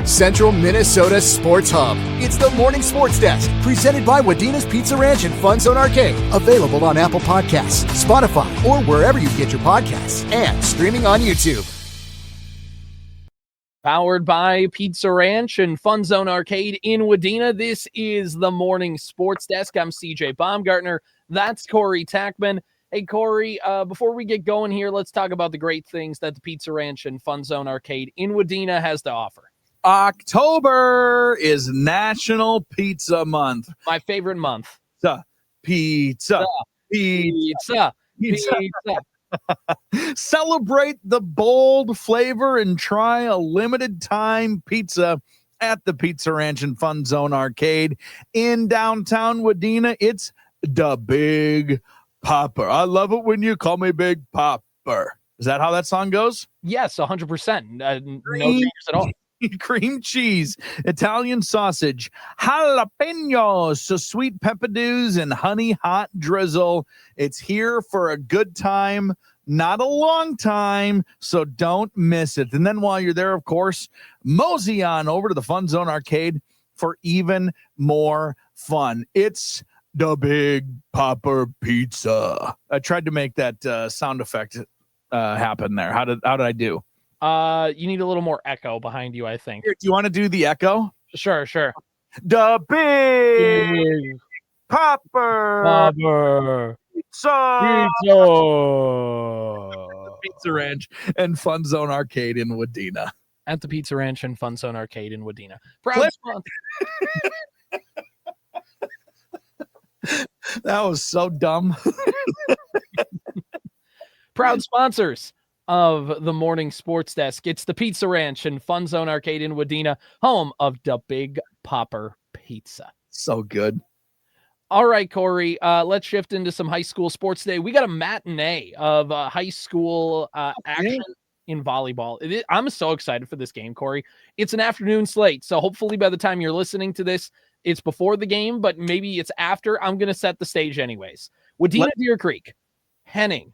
Central Minnesota Sports Hub. It's the Morning Sports Desk, presented by Wadena's Pizza Ranch and Fun Zone Arcade. Available on Apple Podcasts, Spotify, or wherever you get your podcasts, and streaming on YouTube. Powered by Pizza Ranch and Fun Zone Arcade in Wadena. This is the Morning Sports Desk. I'm CJ Baumgartner. That's Corey Tackman. Hey, Corey, before we get going here, let's talk about the great things that the Pizza Ranch and Fun Zone Arcade in Wadena has to offer. October is National Pizza Month. My favorite month. Pizza. Celebrate the bold flavor and try a limited time pizza at the Pizza Ranch and Fun Zone Arcade in downtown Wadena. It's the Big Popper. I love it when you call me Big Popper. Is that how that song goes? Yes, 100%. No changes at all. Cream cheese, Italian sausage, jalapenos, sweet peppadews, and honey hot drizzle. It's here for a good time, not a long time, so don't miss it. And then while you're there, of course, mosey on over to the Fun Zone Arcade for even more fun. It's the Big Popper Pizza. I tried to make that sound effect happen there. How did I do? You need a little more echo behind you, I think. Here, do you want to do the echo? Sure. The Big Popper Pizza. Pizza Ranch and Fun Zone Arcade in Wadena. At the Pizza Ranch and Fun Zone Arcade in Wadena. That was so dumb. Proud sponsors of the Morning Sports Desk. It's the Pizza Ranch and Fun Zone Arcade in Wadena, home of the Big Popper Pizza. So good. All right, Corey, let's shift into some high school sports today. We got a matinee of high school action in volleyball. I'm so excited for this game, Corey. It's an afternoon slate, so hopefully by the time you're listening to this, it's before the game, but maybe it's after. I'm going to set the stage anyways. Wadena-Deer Creek, Henning.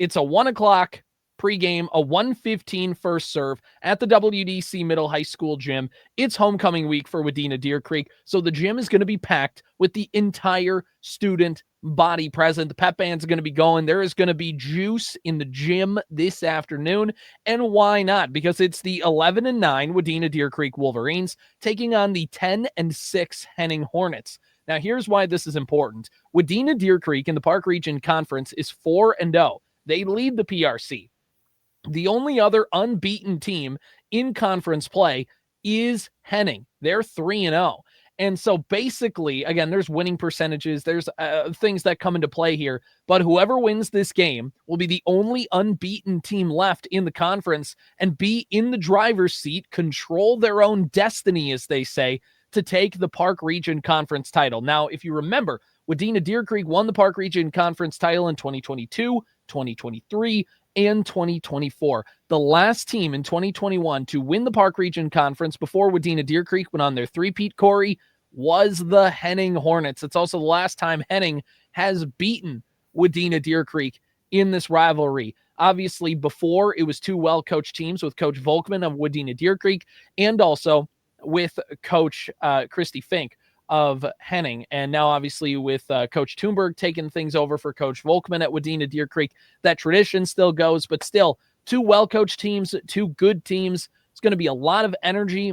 It's a 1 o'clock pregame, a 1:15 first serve at the WDC Middle High School gym. It's homecoming week for Wadena-Deer Creek, so the gym is going to be packed with the entire student body present. The pep band's going to be going. There is going to be juice in the gym this afternoon, and why not? Because it's the 11-9 Wadena-Deer Creek Wolverines taking on the 10-6 Henning Hornets. Now, here's why this is important. Wadena-Deer Creek in the Park Region Conference is 4-0. They lead the PRC. The only other unbeaten team in conference play is Henning. They're 3-0. And so basically, again, there's winning percentages. There's things that come into play here. But whoever wins this game will be the only unbeaten team left in the conference and be in the driver's seat, control their own destiny, as they say, to take the Park Region Conference title. Now, if you remember, Wadena-Deer Creek won the Park Region Conference title in 2022, 2023, and 2024. The last team in 2021 to win the Park Region Conference before Wadena-Deer Creek went on their three-peat, Corey, was the Henning Hornets. It's also the last time Henning has beaten Wadena-Deer Creek in this rivalry. Obviously, before, it was two well-coached teams with Coach Volkman of Wadena-Deer Creek and also with Coach Christy Fink of Henning. And now, obviously, with Coach Thunberg taking things over for Coach Volkman at Wadena-Deer Creek, that tradition still goes, but still, two well-coached teams, two good teams. It's going to be a lot of energy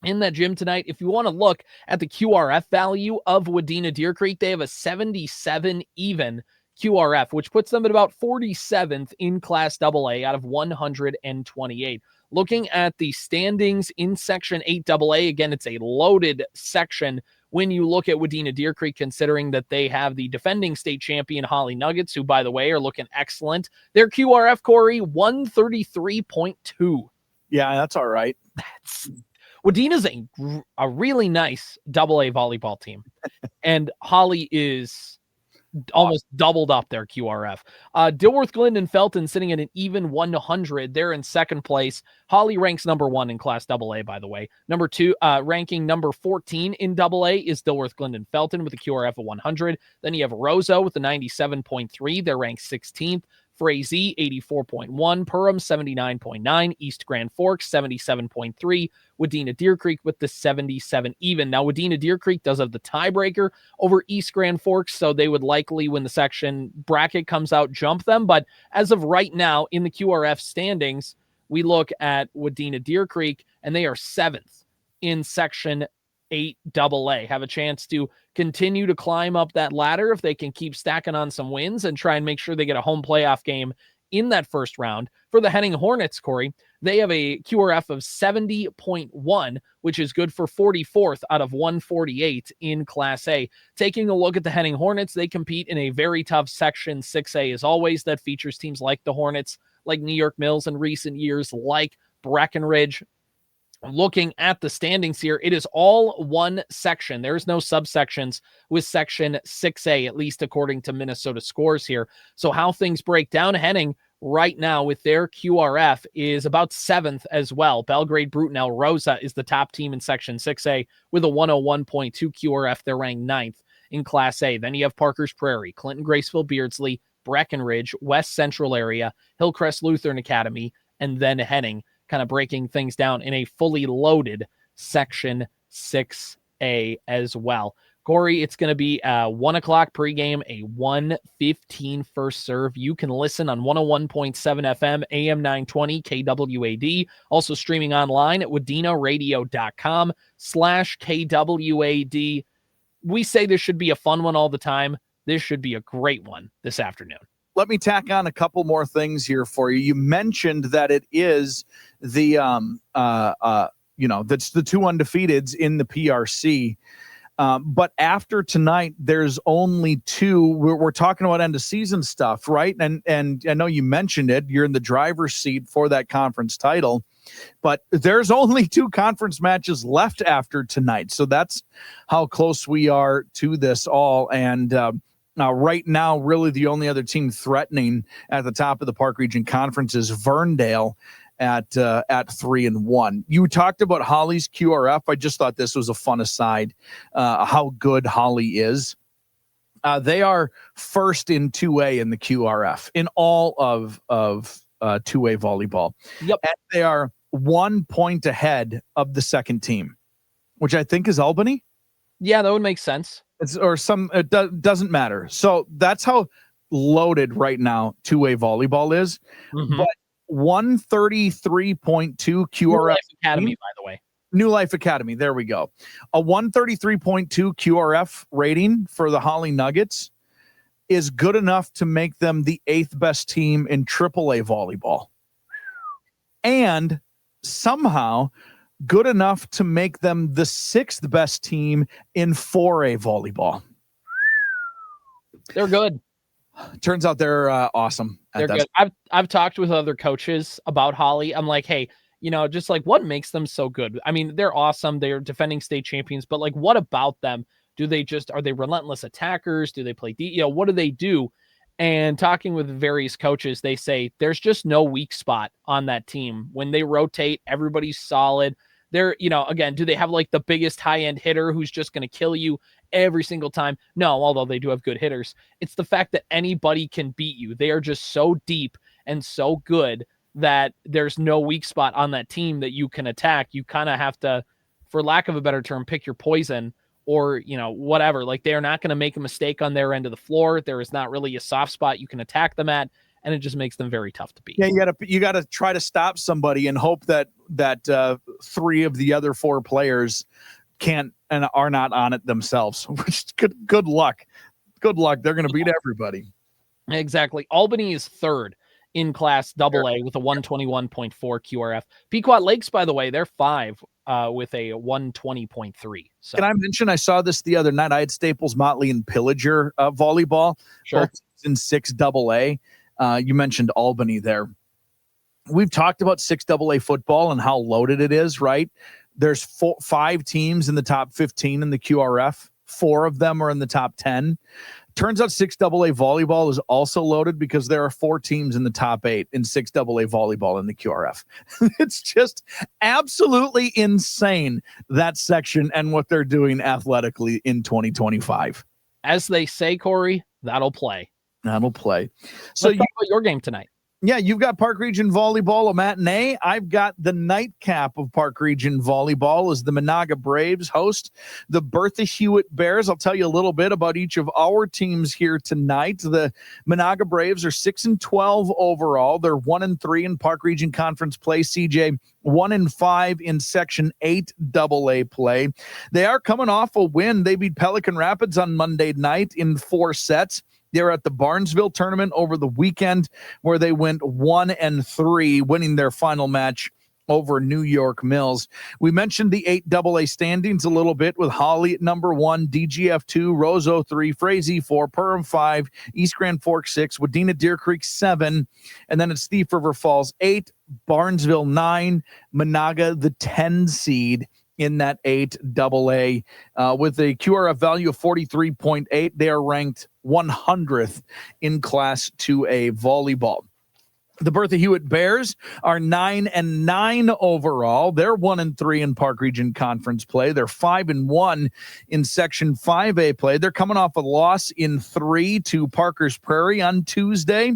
in that gym tonight. If you want to look at the QRF value of Wadena-Deer Creek, they have a 77 even QRF, which puts them at about 47th in Class AA out of 128. Looking at the standings in Section 8AA, again, it's a loaded section when you look at Wadena-Deer Creek, considering that they have the defending state champion Holly Nuggets, who, by the way, are looking excellent. Their QRF, Corey, 133.2. Yeah, that's all right. Wadena's a really nice AA volleyball team, and Holly is almost doubled up their QRF. Dilworth, Glendon, Felton sitting at an even 100. They're in second place. Holly ranks number 1 in Class AA, by the way. Number 2, ranking number 14 in AA is Dilworth, Glendon, Felton with a QRF of 100. Then you have Roseau with a 97.3. They're ranked 16th. Frazee 84.1, Perham 79.9, East Grand Forks 77.3, Wadena-Deer Creek with the 77 even. Now, Wadena-Deer Creek does have the tiebreaker over East Grand Forks, so they would likely, when the section bracket comes out, jump them. But as of right now, in the QRF standings, we look at Wadena-Deer Creek, and they are 7th in Section 8AA. Have a chance to continue to climb up that ladder if they can keep stacking on some wins and try and make sure they get a home playoff game in that first round. For the Henning Hornets, Corey, they have a QRF of 70.1, which is good for 44th out of 148 in Class A. Taking a look at the Henning Hornets, they compete in a very tough Section 6A as always that features teams like the Hornets, like New York Mills in recent years, like Breckenridge. Looking at the standings here, it is all one section. There's no subsections with Section 6A, at least according to Minnesota scores here. So how things break down, Henning right now with their QRF is about 7th as well. Belgrade Bruton El Rosa is the top team in Section 6A with a 101.2 QRF. They're ranked 9th in Class A. Then you have Parker's Prairie, Clinton Graceville Beardsley, Breckenridge, West Central area, Hillcrest Lutheran Academy, and then Henning, kind of breaking things down in a fully loaded Section 6A as well. Corey, it's going to be a 1 o'clock pregame, a 1:15 first serve. You can listen on 101.7 FM, AM920 KWAD. Also streaming online at wadenaradio.com/KWAD. We say this should be a fun one all the time. This should be a great one this afternoon. Let me tack on a couple more things here for you. You mentioned that it is the, that's the 2 undefeateds in the PRC. But after tonight, there's only 2. We're talking about end of season stuff, right? And I know you mentioned it. You're in the driver's seat for that conference title, but there's only 2 conference matches left after tonight. So that's how close we are to this all. And, now, right now, really the only other team threatening at the top of the Park Region Conference is Verndale at 3-1. You talked about Holly's QRF. I just thought this was a fun aside, how good Holly is. They are first in 2A in the QRF in all of 2A volleyball. Yep. And they are 1 point ahead of the second team, which I think is Albany. Yeah, that would make sense. It doesn't matter. So that's how loaded right now 2A volleyball is. Mm-hmm. But 133.2 QRF New Life Academy, by the way. New Life Academy. There we go. A 133.2 QRF rating for the Holly Nuggets is good enough to make them the 8th best team in AAA volleyball. And somehow good enough to make them the 6th best team in 4A volleyball. They're good. Turns out they're awesome. They're good. I've talked with other coaches about Holly. I'm like, hey, just like what makes them so good? I mean, they're awesome. They're defending state champions, but like, what about them? Are they relentless attackers? Do they play what do they do? And talking with various coaches, they say there's just no weak spot on that team. When they rotate, everybody's solid. They're, again, do they have like the biggest high-end hitter who's just going to kill you every single time? No, although they do have good hitters. It's the fact that anybody can beat you. They are just so deep and so good that there's no weak spot on that team that you can attack. You kind of have to, for lack of a better term, pick your poison or, whatever. Like, they are not going to make a mistake on their end of the floor. There is not really a soft spot you can attack them at, and it just makes them very tough to beat. Yeah, you gotta try to stop somebody and hope that 3 of the other 4 players can't and are not on it themselves. Which good luck. Good luck. They're going to beat everybody. Exactly. Albany is 3rd in Class AA with a 121.4 QRF. Pequot Lakes, by the way, they're 5 with a 120.3. So. Can I mention, I saw this the other night. I had Staples, Motley, and Pillager volleyball. Sure. Both in 6AA. You mentioned Albany there. We've talked about 6AA football and how loaded it is, right? There's 5 teams in the top 15 in the QRF. 4 of them are in the top 10. Turns out 6AA volleyball is also loaded because there are 4 teams in the top 8 in 6AA volleyball in the QRF. It's just absolutely insane, that section and what they're doing athletically in 2025. As they say, Corey, that'll play. That'll play. So Let's talk about your game tonight. Yeah, you've got Park Region Volleyball, a matinee. I've got the nightcap of Park Region Volleyball as the Menahga Braves host the Bertha-Hewitt Bears. I'll tell you a little bit about each of our teams here tonight. The Menahga Braves are 6-12 overall. They're 1-3 in Park Region Conference play. CJ, 1-5 in Section 8 AA play. They are coming off a win. They beat Pelican Rapids on Monday night in 4 sets. They're at the Barnesville tournament over the weekend where they went 1-3, winning their final match over New York Mills. We mentioned the 8 AA standings a little bit with Holly at number 1, DGF 2, Roseau 3, Frazee 4, Perham 5, East Grand Forks 6, Wadena-Deer Creek 7, and then it's Thief River Falls 8, Barnesville 9, Menahga the 10 seed in that 8 AA. With a QRF value of 43.8, they are ranked 100th in Class 2A volleyball. The Bertha-Hewitt Bears are 9-9 overall. They're 1-3 in Park Region Conference play. They're 5-1 in Section 5A play. They're coming off a loss in 3 to Parker's Prairie on Tuesday.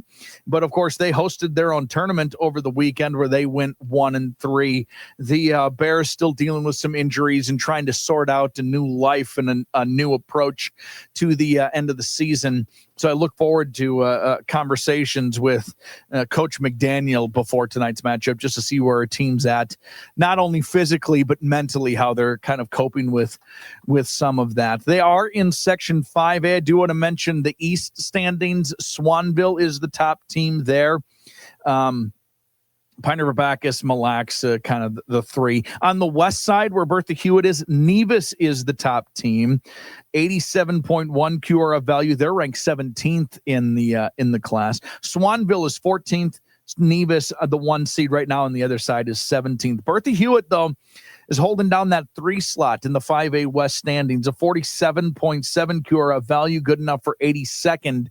But, of course, they hosted their own tournament over the weekend where they went 1-3. The Bears still dealing with some injuries and trying to sort out a new life and a new approach to the end of the season. So I look forward to conversations with Coach McDaniel before tonight's matchup just to see where our team's at, not only physically but mentally, how they're kind of coping with some of that. They are in Section 5A. I do want to mention the East standings. Swanville is the top team there. Pine River Bacchus, Mille Lacs, kind of the 3. On the west side, where Bertha-Hewitt is, Nevis is the top team, 87.1 QRF value. They're ranked 17th in the class. Swanville is 14th. Nevis, the 1 seed right now, on the other side is 17th. Bertha-Hewitt, though, is holding down that 3 slot in the 5A West standings, a 47.7 QRF value, good enough for 82nd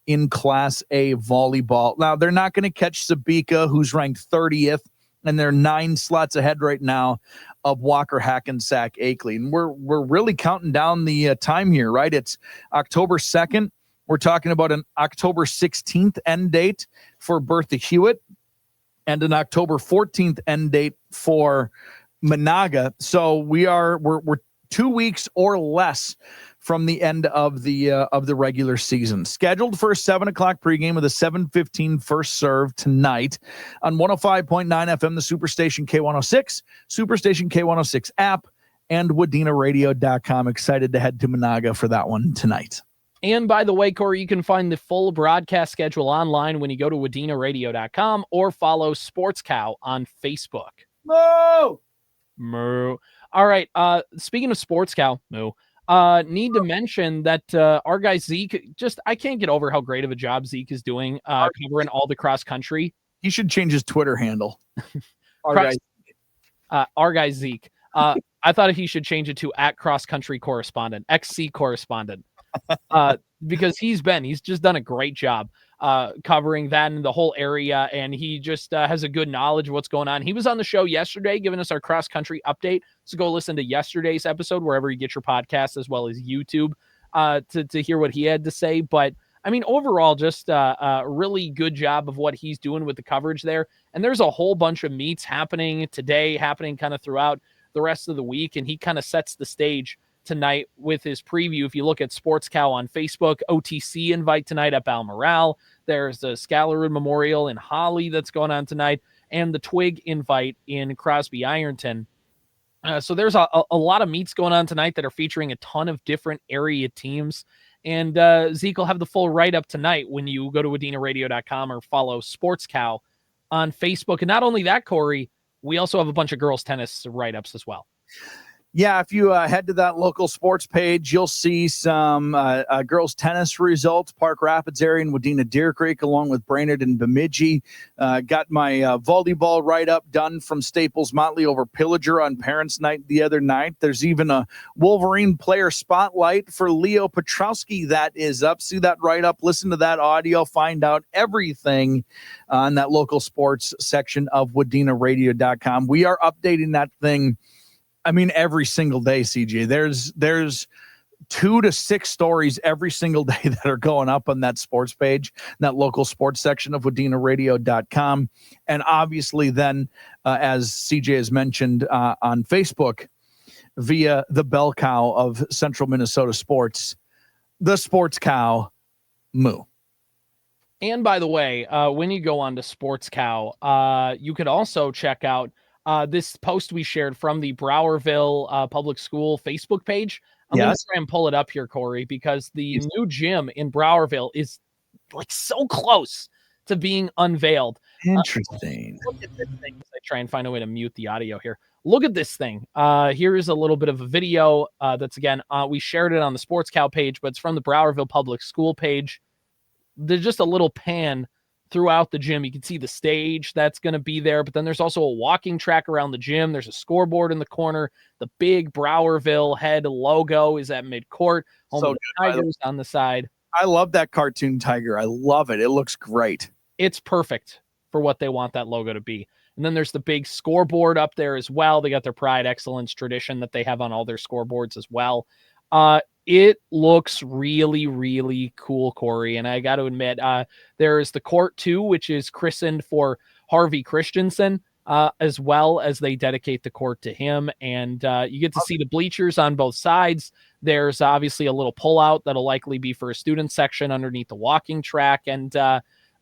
in Class A volleyball. Now, they're not going to catch Sabika, who's ranked 30th, and they're 9 slots ahead right now of Walker, Hackensack, Akeley. And we're really counting down the time here, right? It's October 2nd. We're talking about an October 16th end date for Bertha-Hewitt and an October 14th end date for Menahga. So we're 2 weeks or less from the end of the regular season. Scheduled for a 7 o'clock pregame with a 7:15 first serve tonight on 105.9 FM, the Superstation K-106, Superstation K-106 app, and WDC.com. Excited to head to Menahga for that one tonight. And by the way, Corey, you can find the full broadcast schedule online when you go to WDC.com or follow Sports Cow on Facebook. Moo. All right. Speaking of Sports Cow, need to mention that our guy Zeke, I can't get over how great of a job Zeke is doing covering all the cross country. He should change his Twitter handle. Our guy Zeke. I thought he should change it to @cross-country correspondent, XC correspondent, because he's just done a great job covering that in the whole area, and he just has a good knowledge of what's going on. He was on the show yesterday giving us our cross-country update, so go listen to yesterday's episode wherever you get your podcast, as well as YouTube, to hear what he had to say. But I mean, overall, just a really good job of what he's doing with the coverage there. And there's a whole bunch of meets happening today, happening kind of throughout the rest of the week, and he kind of sets the stage tonight with his preview. If you look at Sports Cow on Facebook, OTC invite tonight at Balmoral. There's the Scalarood Memorial in Holly that's going on tonight, and the Twig invite in Crosby Ironton. So there's a lot of meets going on tonight that are featuring a ton of different area teams. And Zeke will have the full write-up tonight when you go to WDC.com or follow Sports Cow on Facebook. And not only that, Corey, we also have a bunch of girls tennis write-ups as well. Yeah, if you head to that local sports page, you'll see some girls tennis results, Park Rapids area and Wadena-Deer Creek, along with Brainerd and Bemidji. Got my volleyball write-up done from Staples Motley over Pillager on Parents' Night the other night. There's even a Wolverine player spotlight for Leo Petrowski that is up. See that write-up, listen to that audio, find out everything on that local sports section of WDC.com. We are updating that thing, I mean, every single day, CJ. There's 2 to 6 stories every single day that are going up on that sports page, that local sports section of WDenaRadio.com. And obviously then, as CJ has mentioned, on Facebook via the bell cow of Central Minnesota sports, the sports cow, Moo. And by the way, when you go on to Sports Cow, you could also check out this post we shared from the Browerville Public School Facebook page. I'm going to try and pull it up here, Corey, because the new gym in Browerville is like so close to being unveiled. Interesting. Look at this thing. I try and find a way to mute the audio here. Look at this thing. Here is a little bit of a video that's, again, we shared it on the Sports Cow page, but it's from the Browerville Public School page. There's just a little pan throughout the gym. You can see the stage that's going to be there, but then there's also a walking track around the gym. There's a scoreboard in the corner. The big Browerville head logo is at midcourt. Home Tigers on the side. I love that cartoon tiger. I love it. It looks great. It's perfect for what they want that logo to be. And then there's the big scoreboard up there as well. They got their pride, excellence, tradition that they have on all their scoreboards as well. It looks really, really cool, Corey. And I got to admit, there's the court too, which is christened for Harvey Christensen, as well as they dedicate the court to him. And you get to see the bleachers on both sides. There's obviously a little pullout that'll likely be for a student section underneath the walking track. And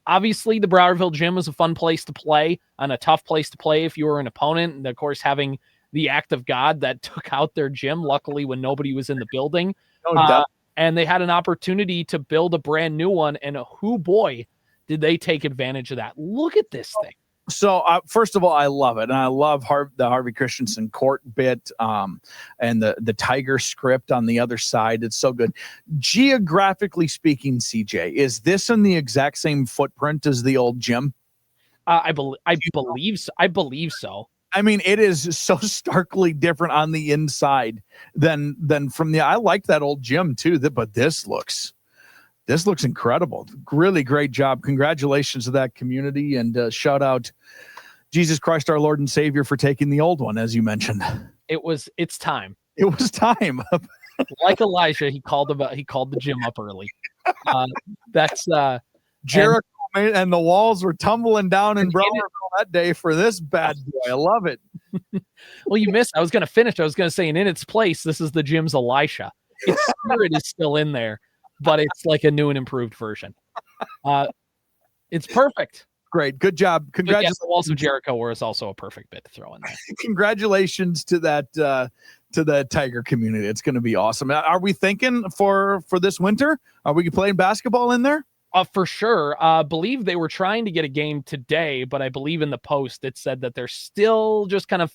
obviously the Browerville gym is a fun place to play and a tough place to play if you were an opponent. And of course, having the act of God that took out their gym, luckily when nobody was in the building. And they had an opportunity to build a brand new one. And who boy, did they take advantage of that. Look at this thing. So first of all, I love it. And I love the Harvey Christensen court bit and the Tiger script on the other side. It's so good. Geographically speaking, CJ, is this in the exact same footprint as the old gym? I believe so. I mean, it is so starkly different on the inside than from the. I like that old gym too, but this looks incredible. Really great job. Congratulations to that community, and shout out Jesus Christ, our Lord and Savior, for taking the old one, as you mentioned. It's time. It was time. Like Elijah, he called the gym up early. That's Jericho. And the walls were tumbling down in Browerville that day for this bad boy. I love it. Well, you missed. I was going to finish. I was going to say, and in its place, this is the gym's Elisha. Its spirit is still in there, but it's like a new and improved version. It's perfect. Great. Good job. Congratulations. The walls of Jericho was also a perfect bit to throw in there. Congratulations to that to the Tiger community. It's going to be awesome. Are we thinking for this winter? Are we playing basketball in there? For sure. Believe they were trying to get a game today, but I believe in the post it said that there's still just kind of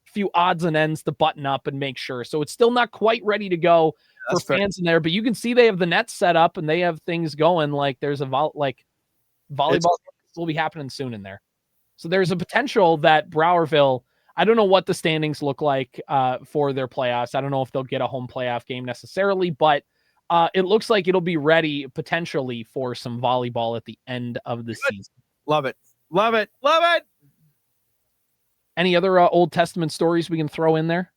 a few odds and ends to button up and make sure. So it's still not quite ready to go for fans in there, but you can see they have the nets set up and they have things going. Like there's a volleyball will be happening soon in there. So there's a potential that Browerville, I don't know what the standings look like for their playoffs. I don't know if they'll get a home playoff game necessarily, but it looks like it'll be ready potentially for some volleyball at the end of the season. Love it. Love it. Love it. Any other Old Testament stories we can throw in there?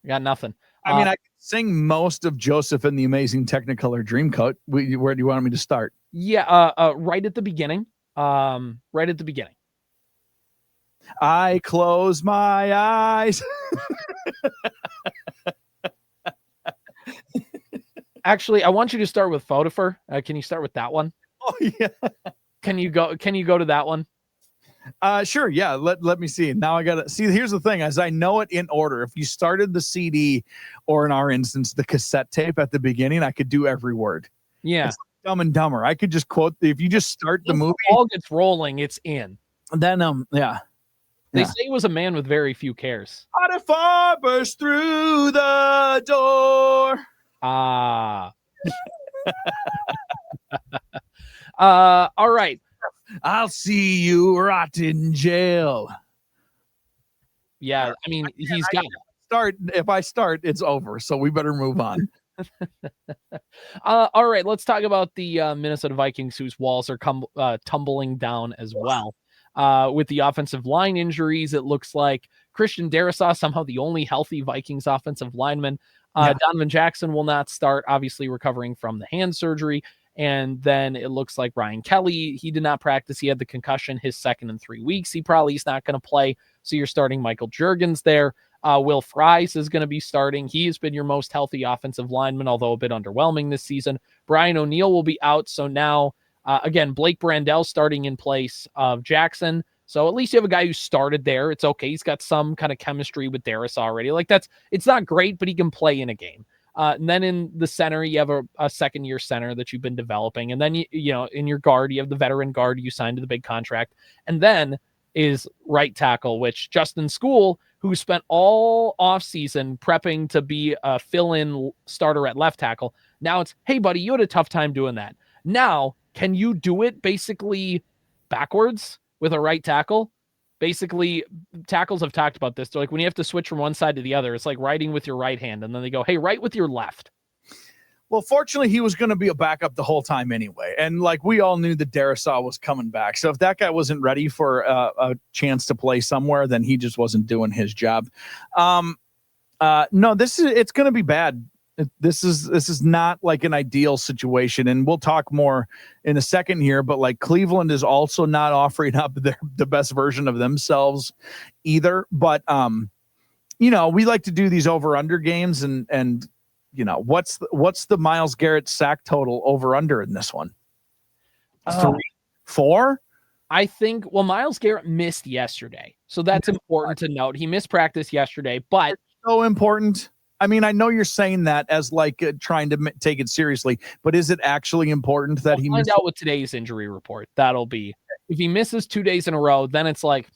I got nothing. I mean, I can sing most of Joseph and the Amazing Technicolor Dreamcoat. Where do you want me to start? Yeah, right at the beginning. Right at the beginning. I close my eyes. Actually, I want you to start with Photofer. Can you start with that one? Oh yeah. Can you go to that one? Sure. Yeah. Let me see. Now I gotta see. Here's the thing: as I know it in order. If you started the CD, or in our instance, the cassette tape at the beginning, I could do every word. Yeah. It's like Dumb and Dumber. I could just quote. If you just start the movie, all gets rolling. It's in. Then yeah. They say he was a man with very few cares. Potiphar burst through the door. All right. I'll see you rot in jail. Yeah, I mean, he's got to start. If I start, it's over. So we better move on. All right, let's talk about the Minnesota Vikings, whose walls are tumbling down as well. With the offensive line injuries, it looks like Christian Darasaw, somehow the only healthy Vikings offensive lineman. Donovan Jackson will not start, obviously recovering from the hand surgery. And then it looks like Ryan Kelly, he did not practice. He had the concussion his second in 3 weeks. He probably is not going to play. So you're starting Michael Juergens there. Will Fries is going to be starting. He has been your most healthy offensive lineman, although a bit underwhelming this season. Brian O'Neill will be out. So now, again, Blake Brandel starting in place of Jackson. So at least you have a guy who started there. It's okay. He's got some kind of chemistry with Darius already. It's not great, but he can play in a game. And then in the center, you have a second-year center that you've been developing. And then, you know, in your guard, you have the veteran guard you signed to the big contract. And then is right tackle, which Justin School, who spent all offseason prepping to be a fill-in starter at left tackle. Now it's, hey, buddy, you had a tough time doing that. Now, can you do it basically backwards with a right tackle? Basically, tackles have talked about this. They're like, when you have to switch from one side to the other, it's like writing with your right hand. And then they go, hey, write with your left. Well, fortunately, he was going to be a backup the whole time anyway. And like we all knew that Darisaw was coming back. So if that guy wasn't ready for a chance to play somewhere, then he just wasn't doing his job. No, it's going to be bad. This is not like an ideal situation, and we'll talk more in a second here, but like Cleveland is also not offering up the best version of themselves either. But you know, we like to do these over-under games, and you know, what's the Myles Garrett sack total over-under in this one? 3, 4? I think, well, Myles Garrett missed yesterday, so that's important to note. He missed practice yesterday, but it's so important. I mean, I know you're saying that as like trying to take it seriously, but is it actually important that he find out with today's injury report? That'll be, if he misses 2 days in a row, then it's like,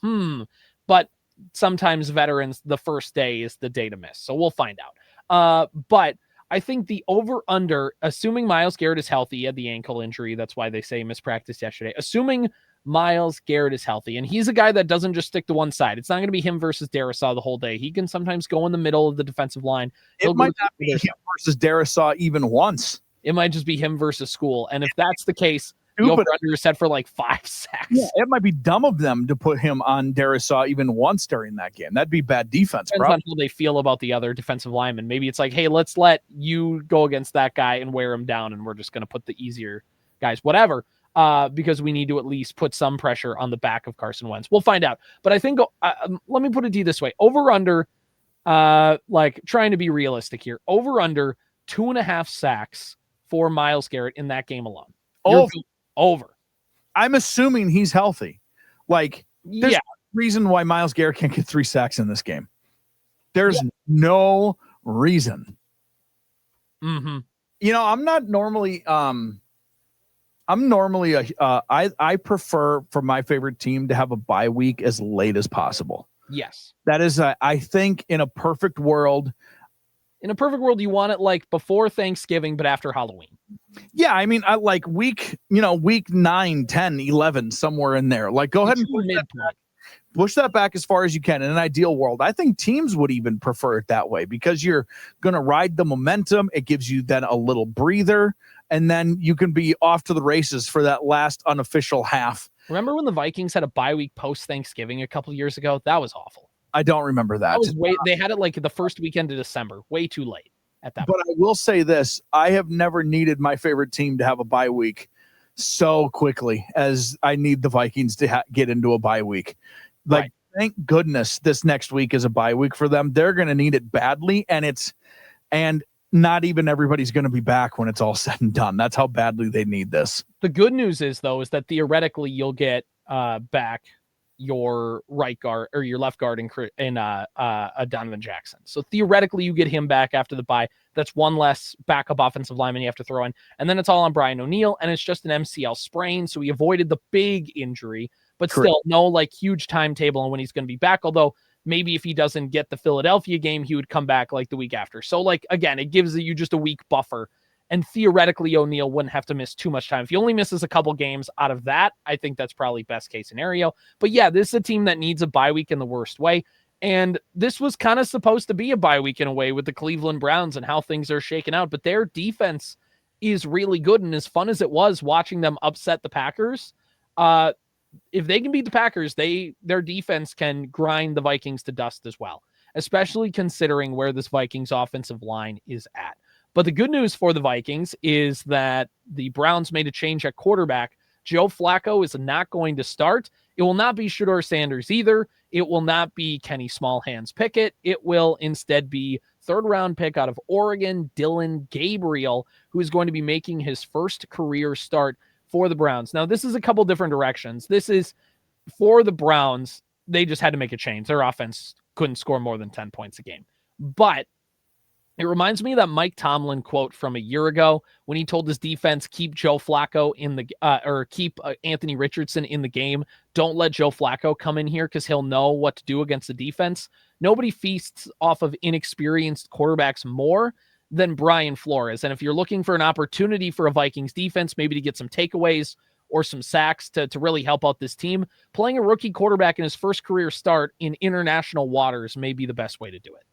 but sometimes veterans, the first day is the day to miss. So we'll find out. But I think the over under, assuming Myles Garrett is healthy, he had the ankle injury. That's why they say he missed practice yesterday. Assuming Myles Garrett is healthy, and he's a guy that doesn't just stick to one side. It's not going to be him versus Darisaw the whole day. He can sometimes go in the middle of the defensive line. It might not be him versus Darisaw even once. It might just be him versus School. And if that's the case, the over-under is set for like 5 sacks. Yeah, it might be dumb of them to put him on Darisaw even once during that game. That'd be bad defense. Depends on how they feel about the other defensive lineman. Maybe it's like, hey, let's let you go against that guy and wear him down, and we're just going to put the easier guys, whatever. Because we need to at least put some pressure on the back of Carson Wentz. We'll find out. But I think, let me put it to you this way. Over-under, like trying to be realistic here. Over-under 2.5 sacks for Myles Garrett in that game alone. Over. I'm assuming he's healthy. Like, there's no reason why Myles Garrett can't get 3 sacks in this game. There's no reason. Mm-hmm. You know, I'm not normally... I prefer for my favorite team to have a bye week as late as possible. Yes. That is, I think in a perfect world, you want it like before Thanksgiving, but after Halloween. Yeah. I mean, I like week 9, 10, 11, somewhere in there. Like, go ahead and push that back as far as you can. In an ideal world, I think teams would even prefer it that way because you're going to ride the momentum. It gives you then a little breather. And then you can be off to the races for that last unofficial half. Remember when the Vikings had a bye week post-Thanksgiving a couple of years ago? That was awful. I don't remember that. They had it like the first weekend of December. Way too late at that point. But I will say this. I have never needed my favorite team to have a bye week so quickly as I need the Vikings to get into a bye week. Like, thank goodness this next week is a bye week for them. They're going to need it badly. And not even everybody's going to be back when it's all said and done. That's how badly they need this. The good news is, though, is that theoretically you'll get back your right guard or your left guard in Donovan Jackson. So theoretically you get him back after the bye. That's one less backup offensive lineman you have to throw in. And then it's all on Brian O'Neill, and it's just an MCL sprain. So he avoided the big injury, but still no like huge timetable on when he's going to be back. Although maybe if he doesn't get the Philadelphia game, he would come back like the week after. So like, again, it gives you just a week buffer. And theoretically, O'Neill wouldn't have to miss too much time. If he only misses a couple games out of that, I think that's probably best case scenario. But yeah, this is a team that needs a bye week in the worst way. And this was kind of supposed to be a bye week in a way with the Cleveland Browns and how things are shaken out. But their defense is really good. And as fun as it was watching them upset the Packers, if they can beat the Packers, their defense can grind the Vikings to dust as well, especially considering where this Vikings offensive line is at. But the good news for the Vikings is that the Browns made a change at quarterback. Joe Flacco is not going to start. It will not be Shedeur Sanders either. It will not be Kenny Smallhands Pickett. It will instead be third-round pick out of Oregon, Dillion Gabriel, who is going to be making his first career start for the Browns. Now, this is a couple different directions. This is for the Browns. They just had to make a change. Their offense couldn't score more than 10 points a game. But it reminds me of that Mike Tomlin quote from a year ago when he told his defense, keep Joe Flacco in the, or keep Anthony Richardson in the game. Don't let Joe Flacco come in here because he'll know what to do against the defense. Nobody feasts off of inexperienced quarterbacks more than Brian Flores. And if you're looking for an opportunity for a Vikings defense, maybe to get some takeaways or some sacks to really help out this team, playing a rookie quarterback in his first career start in international waters may be the best way to do it.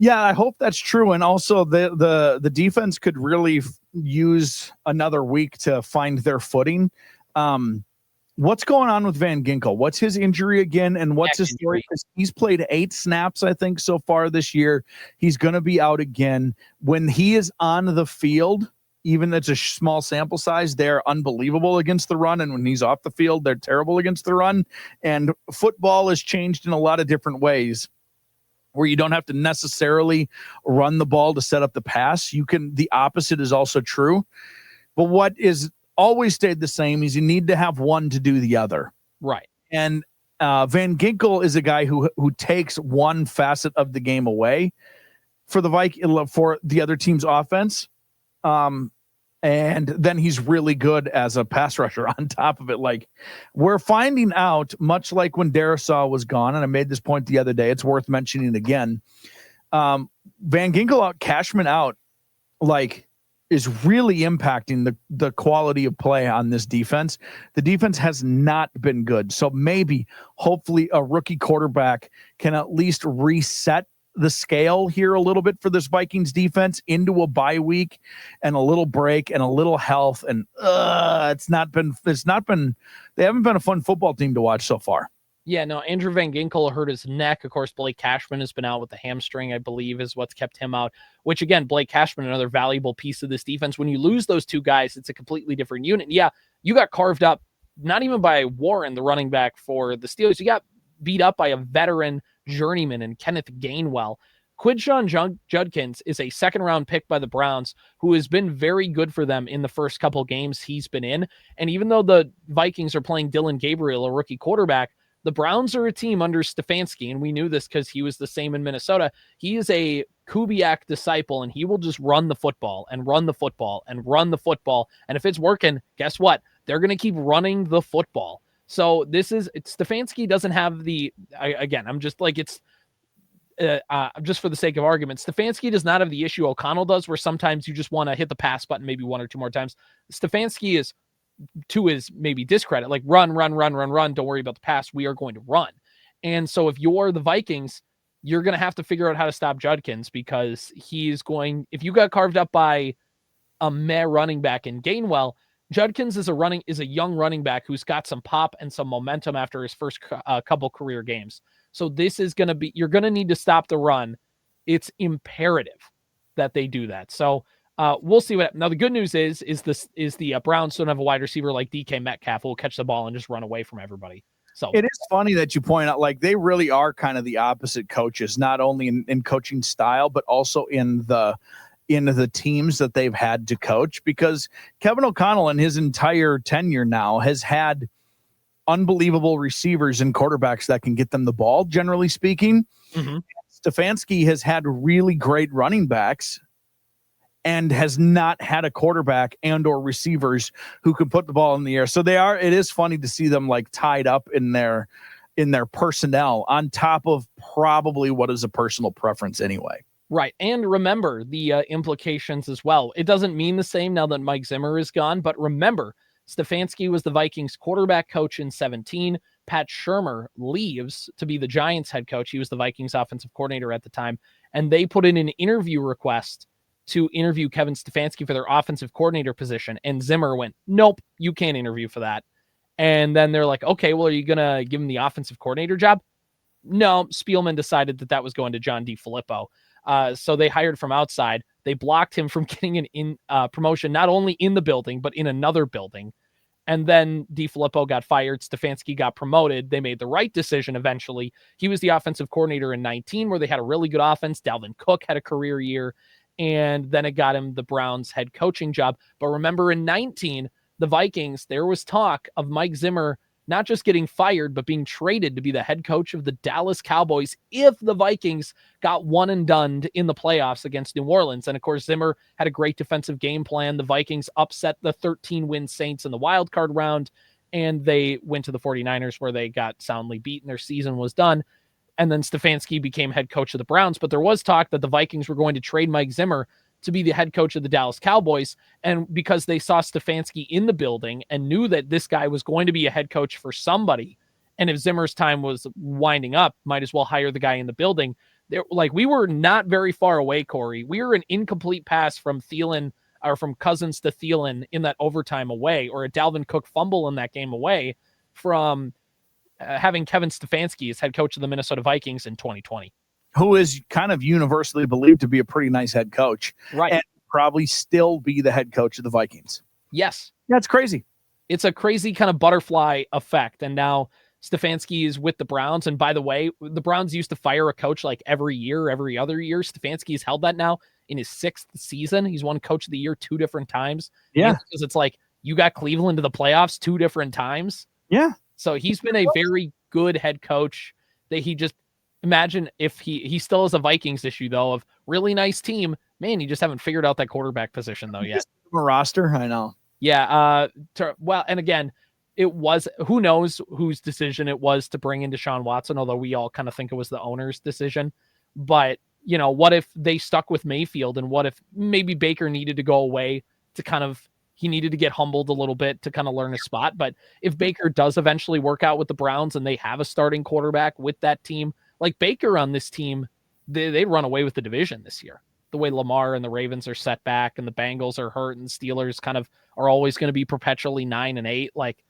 Yeah, I hope that's true. And also the defense could really use another week to find their footing. What's going on with Van Ginkel? What's his injury again? And what's his story? Because he's played 8 snaps, I think, so far this year. He's going to be out again. When he is on the field, even though it's a small sample size, they're unbelievable against the run. And when he's off the field, they're terrible against the run. And football has changed in a lot of different ways, where you don't have to necessarily run the ball to set up the pass. The opposite is also true. But what is always stayed the same is you need to have one to do the other. Right. And Van Ginkel is a guy who takes one facet of the game away for the other team's offense. And then he's really good as a pass rusher on top of it. Like, we're finding out, much like when Darisaw was gone, and I made this point the other day, it's worth mentioning again. Van Ginkel out, Cashman out, is really impacting the quality of play on this defense. The defense has not been good. So hopefully a rookie quarterback can at least reset the scale here a little bit for this Vikings defense into a bye week and a little break and a little health. And they haven't been a fun football team to watch so far. Yeah, no, Andrew Van Ginkel hurt his neck. Of course, Blake Cashman has been out with the hamstring, I believe, is what's kept him out, which again, Blake Cashman, another valuable piece of this defense. When you lose those two guys, it's a completely different unit. Yeah, you got carved up, not even by Warren, the running back for the Steelers. You got beat up by a veteran journeyman and Kenneth Gainwell. Quinshawn Judkins is a second-round pick by the Browns who has been very good for them in the first couple games he's been in. And even though the Vikings are playing Dillion Gabriel, a rookie quarterback, the Browns are a team under Stefanski, and we knew this because he was the same in Minnesota. He is a Kubiak disciple, and he will just run the football and run the football and run the football. And if it's working, guess what? They're going to keep running the football. So Stefanski doesn't have just for the sake of argument, Stefanski does not have the issue O'Connell does, where sometimes you just want to hit the pass button maybe 1 or 2 more times. Stefanski is, to his maybe discredit, like run. Don't worry about the pass. We are going to run. And so if you're the Vikings, you're going to have to figure out how to stop Judkins, because if you got carved up by a meh running back in Gainwell, Judkins is a young running back who's got some pop and some momentum after his first couple career games. So this is going to be, you're going to need to stop the run. It's imperative that they do that. So we'll see what. Now the good news is the Browns don't have a wide receiver like DK Metcalf who will catch the ball and just run away from everybody. So it is funny that you point out, like, they really are kind of the opposite coaches, not only in coaching style, but also in the teams that they've had to coach, because Kevin O'Connell in his entire tenure now has had unbelievable receivers and quarterbacks that can get them the ball, generally speaking. Mm-hmm. Stefanski has had really great running backs and has not had a quarterback and or receivers who can put the ball in the air. So it is funny to see them like tied up in their personnel on top of probably what is a personal preference anyway. Right. And remember the implications as well. It doesn't mean the same now that Mike Zimmer is gone, but remember, Stefanski was the Vikings quarterback coach in 2017. Pat Shurmur leaves to be the Giants head coach. He was the Vikings offensive coordinator at the time. And they put in an interview request to interview Kevin Stefanski for their offensive coordinator position. And Zimmer went, nope, you can't interview for that. And then they're like, okay, well, are you going to give him the offensive coordinator job? No, Spielman decided that was going to John DeFilippo. So they hired from outside. They blocked him from getting an promotion, not only in the building, but in another building. And then DeFilippo got fired. Stefanski got promoted. They made the right decision eventually. He was the offensive coordinator in 19, where they had a really good offense. Dalvin Cook had a career year. And then it got him the Browns head coaching job. But remember, in 19, the Vikings, there was talk of Mike Zimmer not just getting fired, but being traded to be the head coach of the Dallas Cowboys if the Vikings got one and done in the playoffs against New Orleans. And of course, Zimmer had a great defensive game plan. The Vikings upset the 13-win Saints in the wild card round, and they went to the 49ers where they got soundly beaten. Their season was done. And then Stefanski became head coach of the Browns. But there was talk that the Vikings were going to trade Mike Zimmer to be the head coach of the Dallas Cowboys. And because they saw Stefanski in the building and knew that this guy was going to be a head coach for somebody, and if Zimmer's time was winding up, might as well hire the guy in the building. We were not very far away, Corey. We were an incomplete pass from Thielen, or from Cousins to Thielen in that overtime away, or a Dalvin Cook fumble in that game away from having Kevin Stefanski as head coach of the Minnesota Vikings in 2020. Who is kind of universally believed to be a pretty nice head coach. Right. And probably still be the head coach of the Vikings. Yes. That's crazy. It's a crazy kind of butterfly effect. And now Stefanski is with the Browns. And by the way, the Browns used to fire a coach like every year, every other year. Stefanski has held that now in his 6th season. He's won coach of the year 2 different times. Yeah. Because it's like, you got Cleveland to the playoffs 2 different times. Yeah. So he's been a very good head coach that he just, imagine if he still has a Vikings issue though of really nice team. Man, you just haven't figured out that quarterback position though yet. A roster, I know. Yeah. Well, and again, it was, who knows whose decision it was to bring in Deshaun Watson, although we all kind of think it was the owner's decision. But, what if they stuck with Mayfield, and what if maybe Baker needed to go away to kind of, he needed to get humbled a little bit to kind of learn a spot. But if Baker does eventually work out with the Browns and they have a starting quarterback with that team, like Baker on this team, they run away with the division this year. The way Lamar and the Ravens are set back and the Bengals are hurt and Steelers kind of are always going to be perpetually 9-8. Like,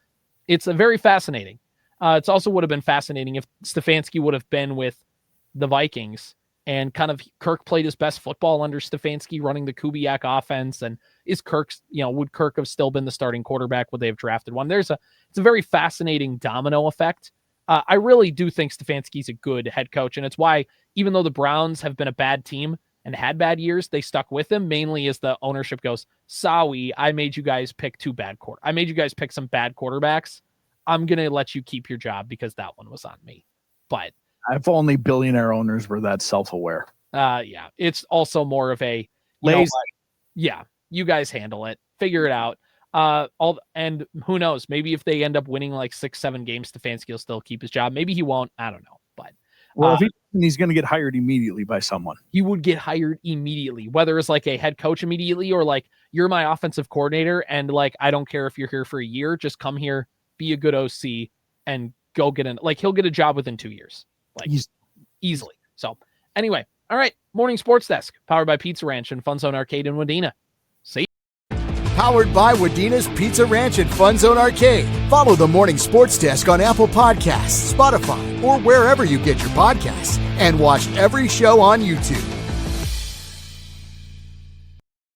it's a very fascinating. It's also would have been fascinating if Stefanski would have been with the Vikings and kind of Kirk played his best football under Stefanski running the Kubiak offense. And is Kirk's, would Kirk have still been the starting quarterback? Would they have drafted one? It's a very fascinating domino effect. I really do think Stefanski's a good head coach, and it's why, even though the Browns have been a bad team and had bad years, they stuck with him, mainly as the ownership goes, sorry, I made you guys pick I made you guys pick some bad quarterbacks. I'm going to let you keep your job because that one was on me. But if only billionaire owners were that self-aware. Yeah, it's also more of a lazy. You guys handle it, figure it out. And who knows, maybe if they end up winning like 6-7 games, Stefanski will still keep his job. Maybe he won't. I don't know. But if he's going to get hired immediately by someone. He would get hired immediately, whether it's like a head coach immediately or like, you're my offensive coordinator and like, I don't care if you're here for a year, just come here, be a good OC and go get he'll get a job within 2 years. Like, easily. So anyway, all right. Morning Sports Desk, powered by Pizza Ranch and Fun Zone Arcade in Wadena. See you. Powered by Wadena's Pizza Ranch and Fun Zone Arcade. Follow the Morning Sports Desk on Apple Podcasts, Spotify, or wherever you get your podcasts. And watch every show on YouTube.